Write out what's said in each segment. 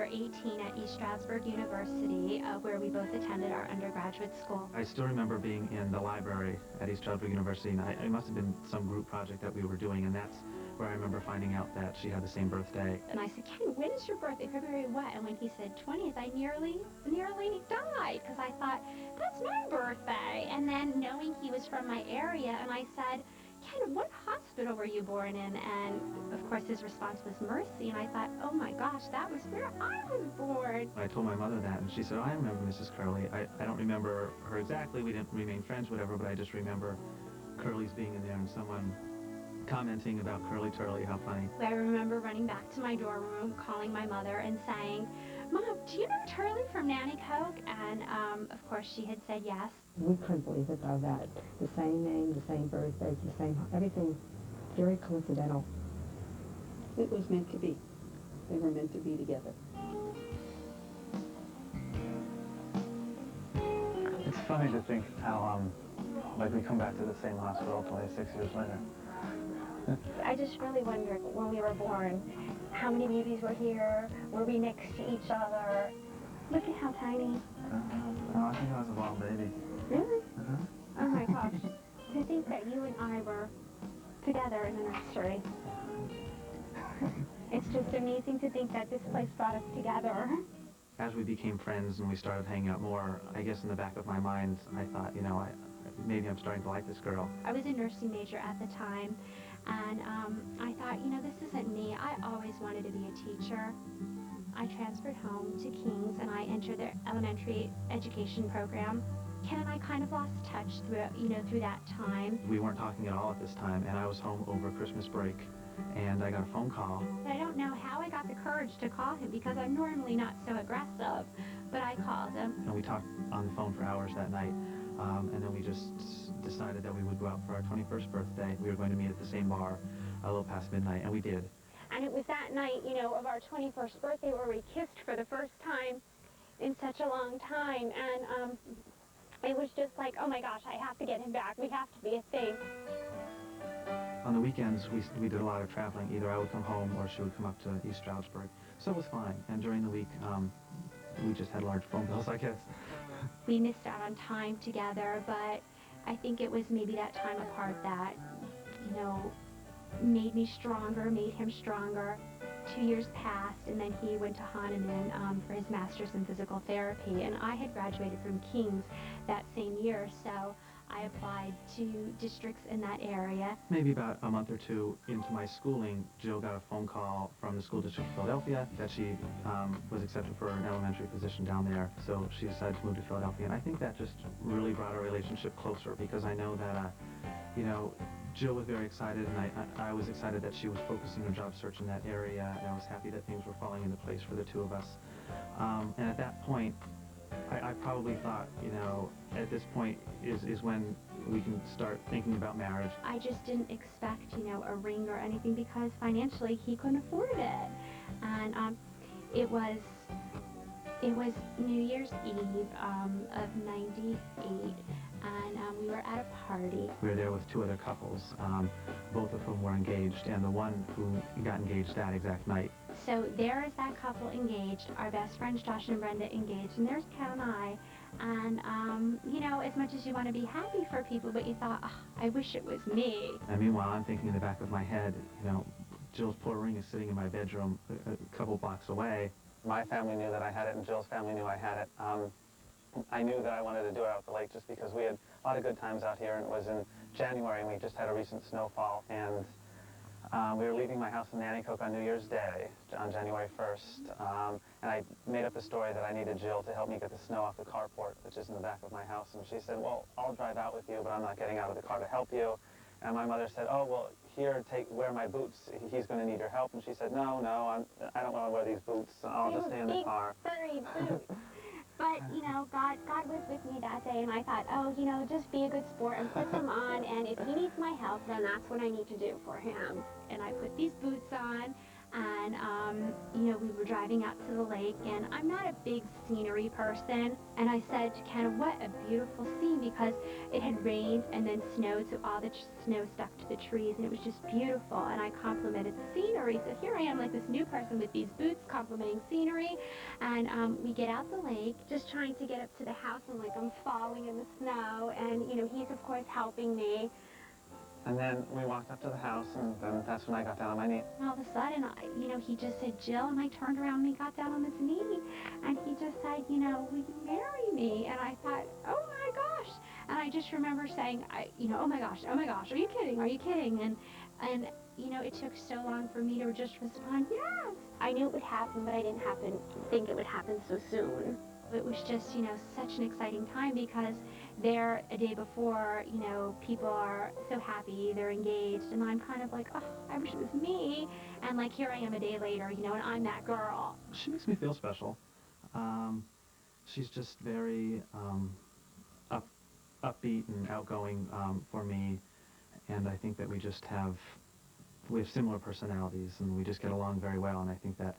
were 18 at East Stroudsburg University, where we both attended our undergraduate school. I still remember being in the library at East Stroudsburg University, and it must have been some group project that we were doing, and that's where I remember finding out that she had the same birthday. And I said, Ken, when is your birthday? February what? And when he said 20th, I nearly died, because I thought, that's my birthday. And then knowing he was from my area, and I said, Ken, what hospital were you born in? And of course his response was Mercy, and I thought, oh my gosh, that was where I was born. I told my mother that, and she said, oh, I remember Mrs. Curley. I don't remember her exactly, we didn't remain friends, whatever, but I just remember Curley's being in there and someone commenting about Curly Turley, how funny. I remember running back to my dorm room, calling my mother and saying, Mom, do you know Turley from Nanticoke? And of course she had said yes. We couldn't believe it though, that the same name, the same birthday, the same, everything, very coincidental. It was meant to be. They were meant to be together. It's funny to think how, like, we come back to the same hospital 26 years later. I just really wondered, when we were born, how many babies were here? Were we next to each other? Look at how tiny. No, I think I was a wild baby. Really? Oh my gosh. To think that you and I were together in the nursery. It's just amazing to think that this place brought us together. As we became friends and we started hanging out more, I guess in the back of my mind, I thought, you know, maybe I'm starting to like this girl. I was a nursing major at the time, and I thought, you know, this isn't me. I always wanted to be a teacher. I transferred home to King's, and I entered their elementary education program. Ken and I kind of lost touch through that time. We weren't talking at all at this time, and I was home over Christmas break, and I got a phone call. I don't know how I got the courage to call him, because I'm normally not so aggressive, but I called him. And we talked on the phone for hours that night, and then we just decided that we would go out for our 21st birthday. We were going to meet at the same bar a little past midnight, and we did. And it was that night, you know, of our 21st birthday where we kissed for the first time in such a long time. And it was just like, oh my gosh, I have to get him back. We have to be a thing. On the weekends, we did a lot of traveling. Either I would come home or she would come up to East Stroudsburg. So it was fine. And during the week, we just had large phone bills, I guess. We missed out on time together, but I think it was maybe that time apart that, you know, made me stronger, made him stronger. 2 years passed, and then he went to Hahnemann for his master's in physical therapy, and I had graduated from King's that same year, so I applied to districts in that area. Maybe about a month or two into my schooling, Jill got a phone call from the school district of Philadelphia that she was accepted for an elementary position down there, so she decided to move to Philadelphia, and I think that just really brought our relationship closer, because I know that, you know, Jill was very excited, and I was excited that she was focusing her job search in that area, and I was happy that things were falling into place for the two of us. And at that point, I probably thought, you know, at this point is when we can start thinking about marriage. I just didn't expect, you know, a ring or anything, because financially he couldn't afford it. And it was New Year's Eve of '98. And we were at a party. We were there with two other couples, both of whom were engaged, and the one who got engaged that exact night. So there is that couple engaged, our best friends Josh and Brenda engaged, and there's Ken and I. And, you know, as much as you want to be happy for people, but you thought, oh, I wish it was me. And meanwhile, I'm thinking in the back of my head, you know, Jill's poor ring is sitting in my bedroom a couple blocks away. My family knew that I had it, and Jill's family knew I had it. I knew that I wanted to do it out at the lake just because we had a lot of good times out here, and it was in January, and we just had a recent snowfall, and we were leaving my house in Nanticoke on New Year's Day, on January 1st, and I made up a story that I needed Jill to help me get the snow off the carport, which is in the back of my house, and she said, well, I'll drive out with you, but I'm not getting out of the car to help you. And my mother said, oh, well, here, wear my boots. He's going to need your help. And she said, no, I don't want to wear these boots. I'll just stay in the car. Big, furry boots. But, you know, God was with me that day, and I thought, oh, you know, just be a good sport and put them on, and if he needs my help, then that's what I need to do for him. And I put these boots on, And, you know, we were driving out to the lake, and I'm not a big scenery person. And I said to Ken, what a beautiful scene, because it had rained and then snowed, so all the snow stuck to the trees, and it was just beautiful. And I complimented the scenery. So here I am, like this new person with these boots, complimenting scenery. And we get out the lake, just trying to get up to the house, and like I'm falling in the snow. And, you know, he's of course helping me. And then we walked up to the house, and then that's when I got down on my knee. And all of a sudden, you know, he just said, Jill, and I turned around and he got down on his knee, and he just said, you know, will you marry me? And I thought, oh my gosh. And I just remember saying, you know, oh my gosh, are you kidding? Are you kidding? And you know, it took so long for me to just respond, yes. I knew it would happen, but I didn't think it would happen so soon. It was just, you know, such an exciting time, because there a day before, you know, people are so happy, they're engaged, and I'm kind of like, oh, I wish it was me. And like, here I am a day later, you know, and I'm that girl. She makes me feel special. She's just very upbeat and outgoing for me, and I think that we have similar personalities, and we just get along very well, and I think that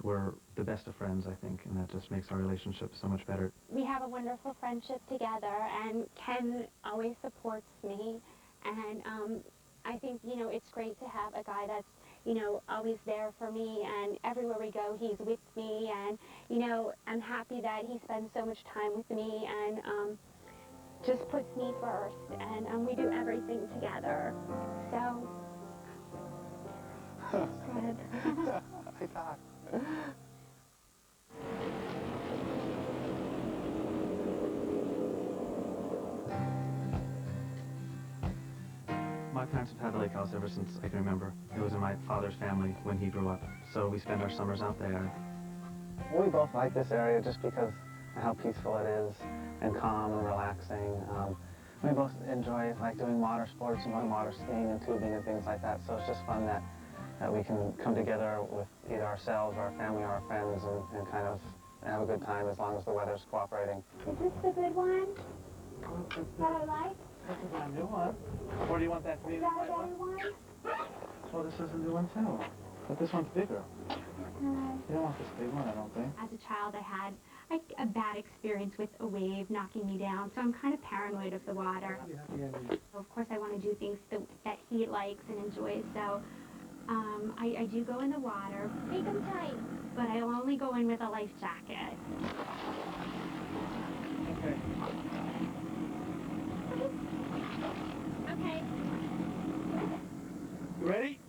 we're the best of friends, I think, and that just makes our relationship so much better. We have a wonderful friendship together, and Ken always supports me. And I think, you know, it's great to have a guy that's, you know, always there for me, and everywhere we go, he's with me. And, you know, I'm happy that he spends so much time with me and just puts me first. And we do everything together. So, good. I thought. My parents have had the lake house ever since I can remember. It was in my father's family when he grew up, so we spend our summers out there. We both like this area just because of how peaceful it is and calm and relaxing. We both enjoy like doing water sports and going water skiing and tubing and things like that, so it's just fun that we can come together with either ourselves or our family or our friends and kind of have a good time as long as the weather's cooperating. Is this the good one that I like? This is my new one. Or do you want that Is green that a white better one? one? Well, this is a new one too. But this one's bigger. You don't want this big one, I don't think. As a child, I had a bad experience with a wave knocking me down, so I'm kind of paranoid of the water. Of course, I want to do things that he likes and enjoys, so I do go in the water. Make them tight. But I only go in with a life jacket. Okay. Okay. You ready?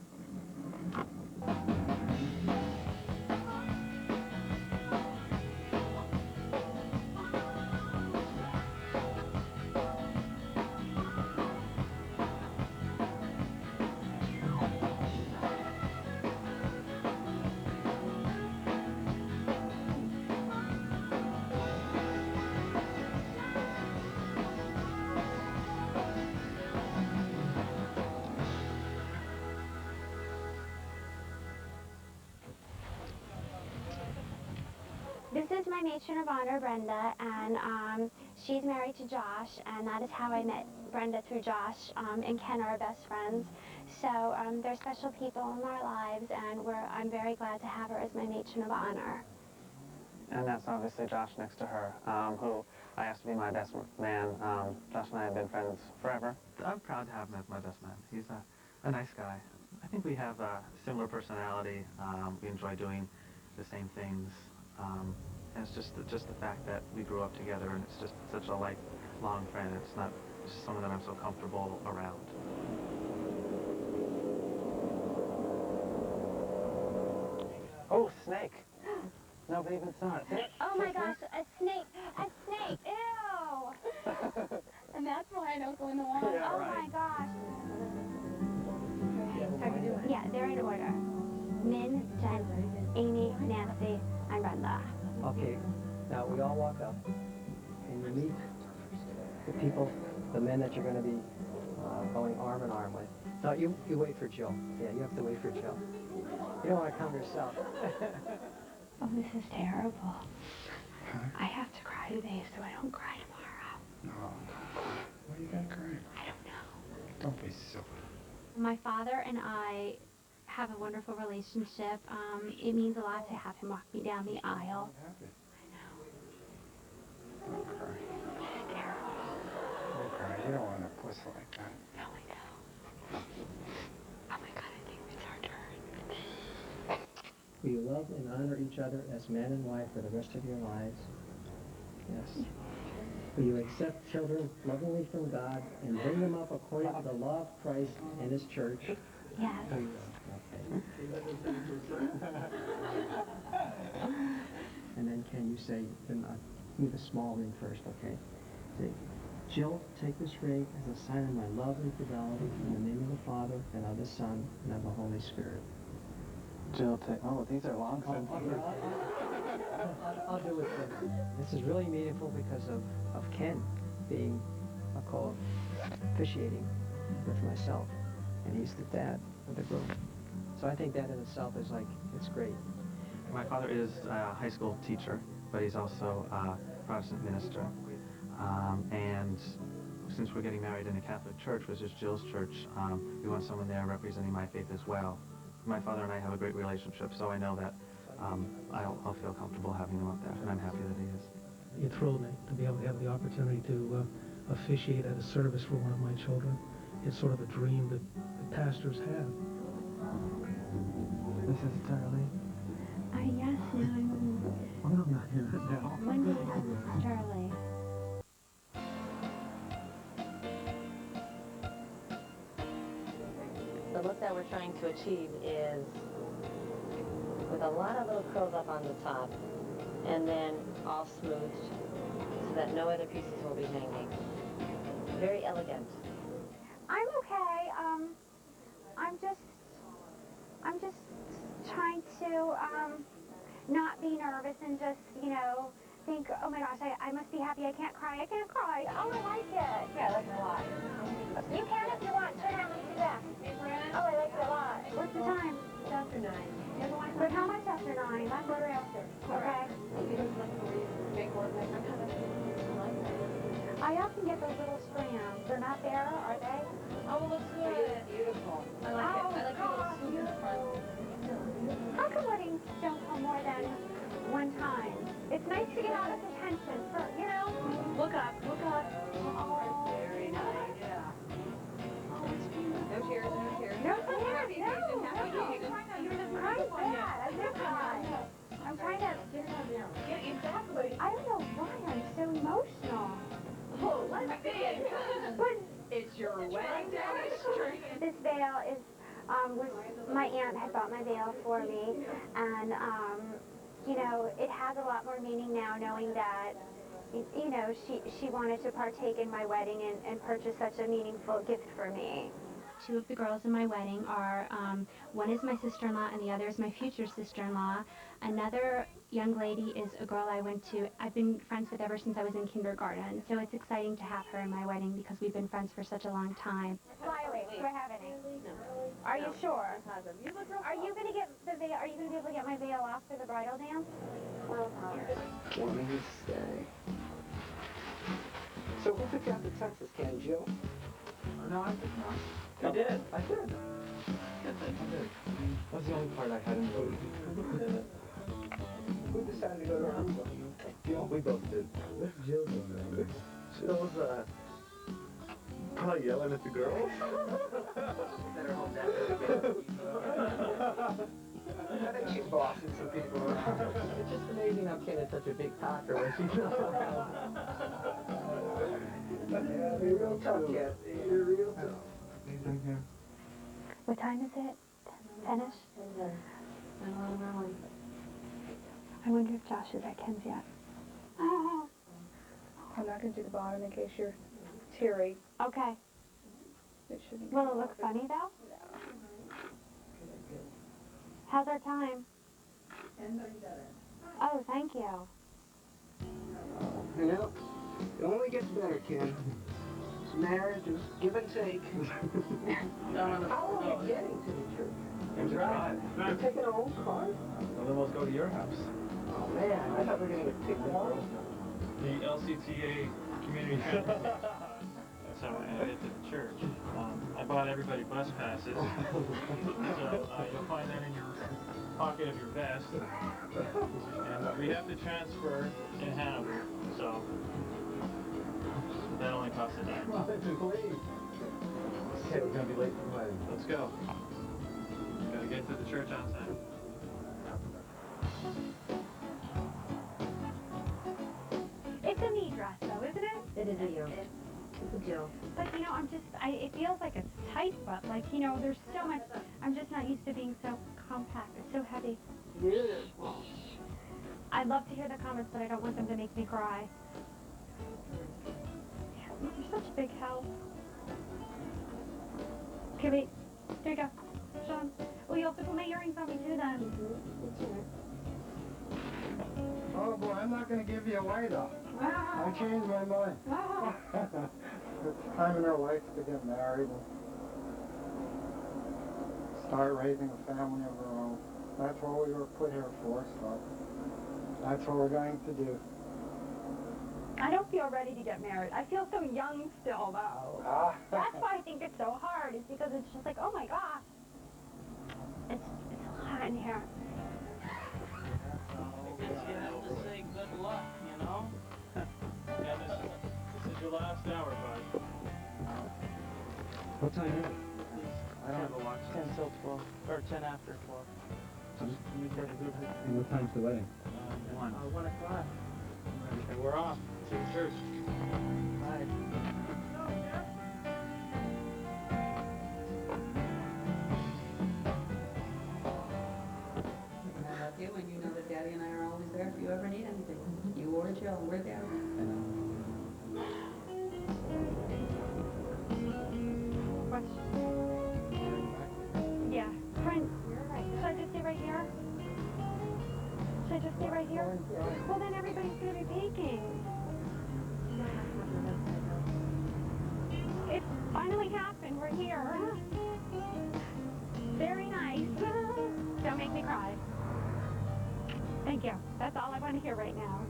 This is my matron of honor, Brenda, and she's married to Josh, and that is how I met Brenda, through Josh, and Ken are our best friends. So they're special people in our lives, and I'm very glad to have her as my matron of honor. And that's obviously Josh next to her, who I asked to be my best man. Josh and I have been friends forever. I'm proud to have him as my best man. He's a nice guy. I think we have a similar personality. We enjoy doing the same things. And it's just the fact that we grew up together, and it's just such a lifelong friend. It's not just someone that I'm so comfortable around. Oh, snake! Nobody even saw it. Oh my gosh, a snake! A snake! Ew! And that's why I don't go in the water. Yeah, oh right. my gosh. How you doing? Yeah, they're in order. Min, Jen, Amy, Nancy, and Brenda. Okay, now we all walk up and you meet the people, the men that you're going to be going arm in arm with. No, you wait for Jill. Yeah, you have to wait for Jill. You don't want to come yourself. Oh, this is terrible. I have to cry today, so I don't cry tomorrow. No. Why you gotta cry? I don't know. Don't be silly. My father and I have a wonderful relationship. It means a lot to have him walk me down the aisle. Don't cry. Don't cry. You don't want a puss like that. No, I know. Oh my God, I think it's our turn. Will you love and honor each other as man and wife for the rest of your lives? Yes. Will you accept children lovingly from God and bring them up according to the law of Christ and His church? Yes. Okay. And then can you say, then move the small ring first, okay? Say, Jill, take this ring as a sign of my love and fidelity in the name of the Father, and of the Son, and of the Holy Spirit. Jill, oh, these are long sentences. I'll do it. This is really meaningful because of Ken being a co-officiating with myself, and he's the dad of the group. So I think that in itself is like, it's great. My father is a high school teacher, but he's also a Protestant minister. And since we're getting married in a Catholic church, which is Jill's church, we want someone there representing my faith as well. My father and I have a great relationship, so I know that I'll feel comfortable having him up there, and I'm happy that he is. It thrilled me to be able to have the opportunity to officiate at a service for one of my children. It's sort of a dream that pastors have. Mrs. Charlie? Yes, no, Oh, no, not here, no. when did you have Mrs. Charlie? The look that we're trying to achieve is with a lot of little curls up on the top and then all smoothed so that no other pieces will be hanging. Very elegant. I'm okay. I'm just trying to not be nervous and just, think, oh my gosh, I must be happy. I can't cry. Oh, I like it. Yeah, I like it a lot. You can if you want. Turn around and do that. Oh, I like it a lot. What's the time? It's after 9. But how much after 9? That's quarter after. Okay. I often get those little strands. They're not there, are they? Oh, looks good. Beautiful. I like it. I like your little swoop in front. How come weddings don't come more than one time? It's nice to get all this attention for, Look up. Oh. Very nice. Yeah. Oh, it's beautiful. No tears. No tears. Happy occasion. You're just crying bad. I'm trying to. Yeah, exactly. I don't know why I'm so emotional. Oh, let's see. But it's your wedding day. This veil is, my aunt had bought my veil for me, and, it has a lot more meaning now knowing that, she wanted to partake in my wedding and purchase such a meaningful gift for me. Two of the girls in my wedding are, one is my sister-in-law and the other is my future sister-in-law. Another young lady is a girl I've been friends with ever since I was in kindergarten. So it's exciting to have her in my wedding because we've been friends for such a long time. Smiley, we're having it. Are you sure? Are you going to get the veil? Are you going to be able to get my veil off for the bridal dance? Want me to stay? So who took you out to Texas, Ken? Jill? No, I did not. You did? I did. That was the only part I hadn't voted. Who decided to go to Aruba? Jill? We both did. Jill's on there. Jill's, probably yelling at the girls. Better hope that. I think she's bossing some people around. It's just amazing how Ken is such a big talker when she's not around. Yeah, be real tough, Ken. You're real tough. What time is it? 10-ish? I wonder if Josh is at Ken's yet. I'm not going to do the bottom in case you're teary. Okay. It shouldn't. Will it look funny, though? How's our time? 10:37. Oh, thank you. It only gets better, Ken. Marriage is give and take. How are we getting to the church? There's a drive. We're taking our own car? Well, then let's go to your house. Oh, man. I thought we were going to get picked up. The LCTA community center. That's how I headed to the church. I've bought everybody bus passes. So you'll find that in your pocket of your vest. And we have to transfer in Hanover, so that only costs a dime. Well, let's just leave. Okay, we're gonna be late for the wedding. Let's go. Gotta get to the church on time. It's a me dress, though, isn't it? It is a you. It's a Jill. But you know, it feels like it's tight, but like, you know, there's so much, I'm just not used to being so compact. It's so heavy. I'd love to hear the comments, but I don't want them to make me cry. You're such a big help. Okay, wait. There you go. Sean. Oh, you have to put my earrings on me too then. Oh boy, I'm not going to give you away though. I changed my mind. It's time in our life to get married and start raising a family of our own. That's what we were put here for, so that's what we're going to do. I don't feel ready to get married. I feel so young still, though. That's why I think it's so hard, is because it's just like, oh my gosh. It's hot in here. I guess you have to say good luck, you know? Yeah, this is your last hour, bud. What time is it? I don't have a watch. 10 till 12, or 10 after 12. And what time's the wedding? 1. 1 o'clock. Okay, we're off. See you at church. Bye. I love you, and you know that Daddy and I are always there if you ever need anything. You or Jill, we're there. Yeah. Friend, should I just stay right here? Should I just stay right here? Well, then everybody's going to be peeking. It finally happened. We're here. Very nice. Don't make me cry. Thank you. That's all I want to hear right now.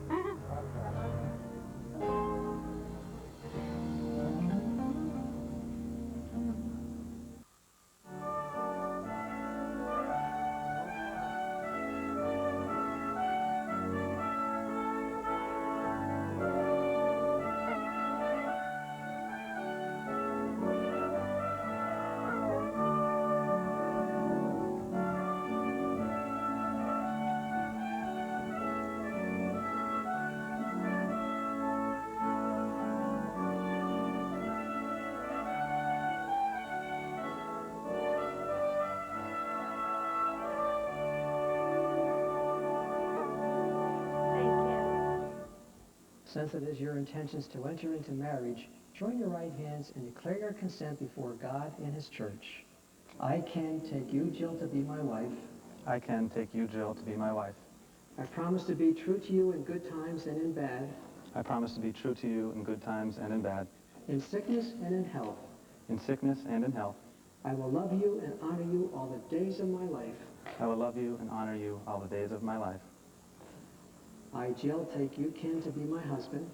Since it is your intentions to enter into marriage, join your right hands and declare your consent before God and His church. I can take you, Jill, to be my wife. I can take you, Jill, to be my wife. I promise to be true to you in good times and in bad, I promise to be true to you in good times and in bad, in sickness and in health. in sickness and in health. I will love you and honor you all the days of my life. I will love you and honor you all the days of my life. I, Jill, take you, Ken, to be my husband.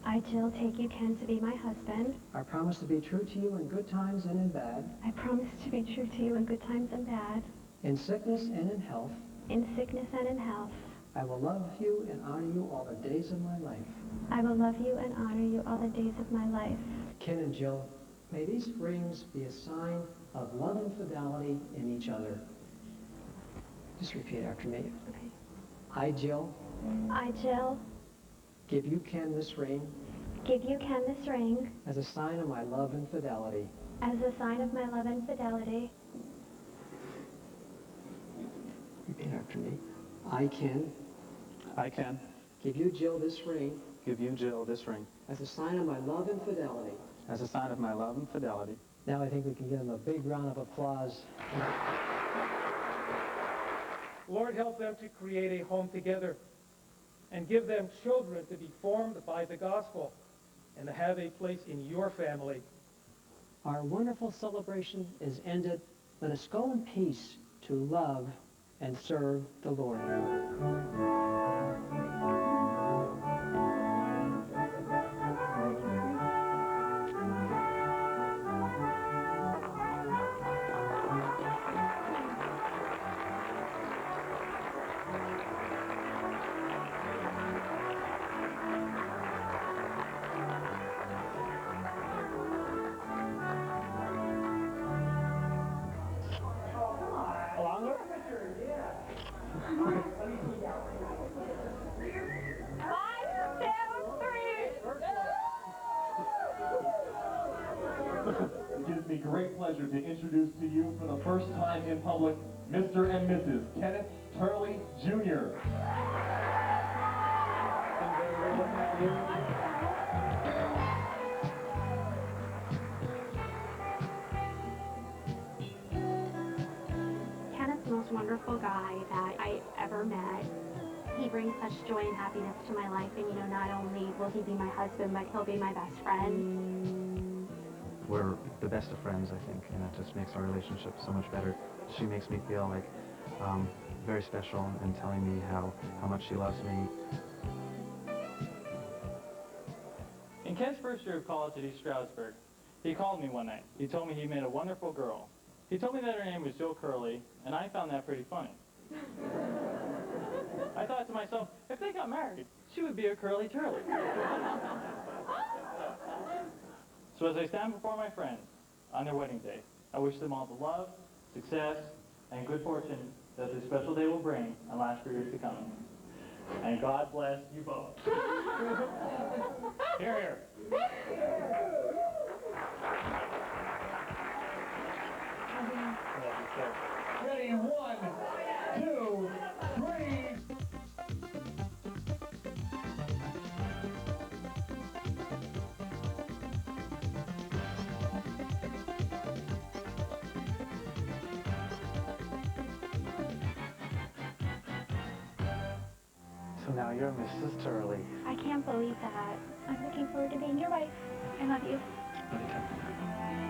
I, Jill, take you, Ken, to be my husband. I promise to be true to you in good times and in bad, I promise to be true to you in good times and bad, in sickness and in health. in sickness and in health. I will love you and honor you all the days of my life. I will love you and honor you all the days of my life. Ken and Jill, may these rings be a sign of love and fidelity in each other. Just repeat after me. Okay. I, Jill, I, Jill, give you, Ken, this ring give you, Ken, this ring as a sign of my love and fidelity. as a sign of my love and fidelity. Repeat after me. I, Ken, I can give you, Jill, this ring give you, Jill, this ring as a sign of my love and fidelity. as a sign of my love and fidelity. Now I think we can give them a big round of applause. Lord, help them to create a home together and give them children to be formed by the gospel and to have a place in your family. Our wonderful celebration is ended. Let us go in peace to love and serve the Lord. It gives me great pleasure to introduce to you for the first time in public, Mr. and Mrs. Kenneth Turley, Jr. Kenneth's the most wonderful guy that I ever met. He brings such joy and happiness to my life, and not only will he be my husband, but he'll be my best friend. We're the best of friends, I think, and that just makes our relationship so much better. She makes me feel like very special and telling me how much she loves me. In Ken's first year of college at East Stroudsburg, he called me one night. He told me he met a wonderful girl. He told me that her name was Jill Curley, and I found that pretty funny. I thought to myself, if they got married, she would be a Curly Turley. So as I stand before my friends on their wedding day, I wish them all the love, success, and good fortune that this special day will bring and last for years to come. And God bless you both. Here, here. Ready, 1, 2, 3. So now you're Mrs. Turley. I can't believe that. I'm looking forward to being your wife. I love you. Okay.